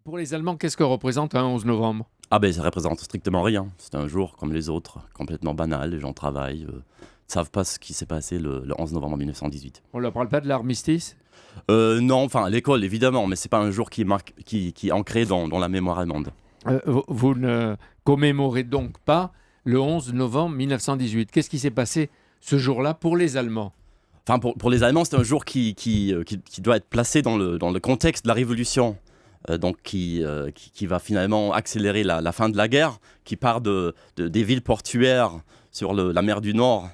Pour les Allemands, qu'est-ce que représente un 11 novembre? Ah ben ça représente strictement rien. C'est un jour comme les autres, complètement banal. Les gens travaillent, ne savent pas ce qui s'est passé le 11 novembre 1918. On ne leur parle pas de l'armistice? Non, enfin à l'école évidemment, mais c'est pas un jour qui est ancré dans la mémoire allemande. Vous ne commémorez donc pas le 11 novembre 1918. Qu'est-ce qui s'est passé ce jour-là pour les Allemands? Enfin pour les Allemands, c'est un jour qui doit être placé dans le contexte de la Révolution. Donc qui va finalement accélérer la fin de la guerre, qui part des villes portuaires sur la mer du Nord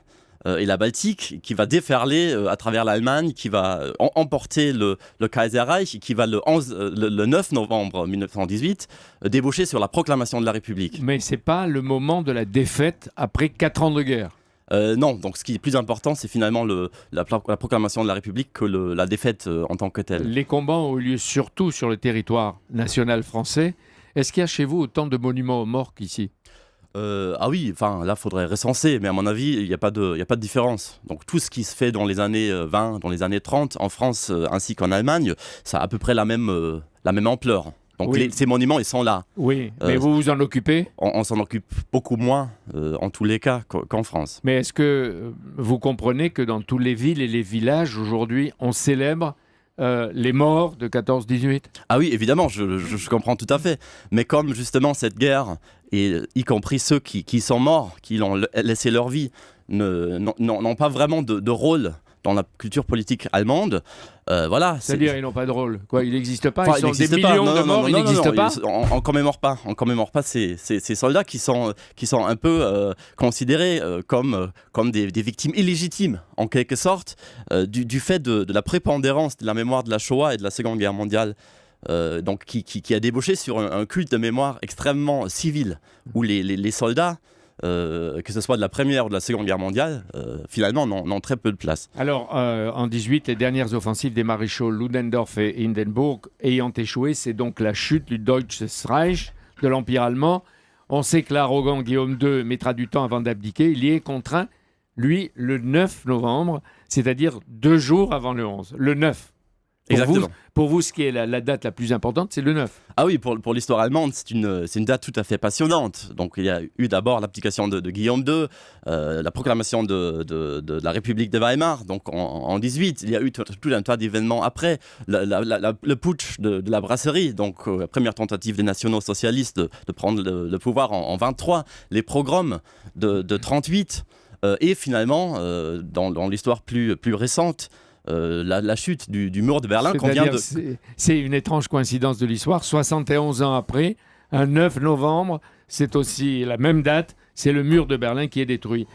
et la Baltique, qui va déferler à travers l'Allemagne, qui va emporter le Kaiserreich, qui va le 9 novembre 1918 déboucher sur la proclamation de la République. Mais ce n'est pas le moment de la défaite après 4 ans de guerre. Non, donc ce qui est plus important, c'est finalement la proclamation de la République que la défaite en tant que telle. Les combats ont eu lieu surtout sur le territoire national français. Est-ce qu'il y a chez vous autant de monuments aux morts qu'ici? Ah oui, enfin là, il faudrait recenser, mais à mon avis, il n'y a pas de différence. Donc tout ce qui se fait dans les années 20, dans les années 30, en France ainsi qu'en Allemagne, ça a à peu près la même ampleur. Donc oui. Ces monuments, ils sont là. Oui, mais vous vous en occupez? On s'en occupe beaucoup moins, en tous les cas, qu'en France. Mais est-ce que vous comprenez que dans toutes les villes et les villages, aujourd'hui, on célèbre les morts de 14-18? Ah oui, évidemment, je comprends tout à fait. Mais comme justement cette guerre, et y compris ceux qui sont morts, qui ont laissé leur vie, n'ont pas vraiment de rôle dans la culture politique allemande, voilà. C'est-à-dire, ils n'ont pas de rôle. Quoi, il n'existe pas. Enfin, ils sont des millions de morts, ils n'existent pas. On commémore pas. On commémore pas ces soldats qui sont un peu considérés comme des victimes illégitimes, en quelque sorte, du fait de la prépondérance de la mémoire de la Shoah et de la Seconde Guerre mondiale. Donc qui a débouché sur un culte de mémoire extrêmement civil, où les soldats, que ce soit de la Première ou de la Seconde Guerre mondiale, finalement n'ont très peu de place. Alors, en 18, les dernières offensives des maréchaux Ludendorff et Hindenburg ayant échoué, c'est donc la chute du Deutsches Reich, de l'Empire allemand. On sait que l'arrogant Guillaume II mettra du temps avant d'abdiquer. Il y est contraint, lui, le 9 novembre, c'est-à-dire 2 jours avant le 11. Le 9. Pour vous, ce qui est la date la plus importante, c'est le 9. Ah oui, pour l'histoire allemande, c'est une date tout à fait passionnante. Donc il y a eu d'abord l'abdication de Guillaume II, la proclamation de la République de Weimar, donc en 18. Il y a eu tout un tas d'événements après, le putsch de la brasserie, donc la première tentative des nationaux-socialistes de prendre le pouvoir en 23, les pogroms de 38, et finalement, dans l'histoire plus récente, la chute du mur de Berlin qu'on vient de... C'est une étrange coïncidence de l'histoire. 71 ans après, un 9 novembre, c'est aussi la même date, c'est le mur de Berlin qui est détruit.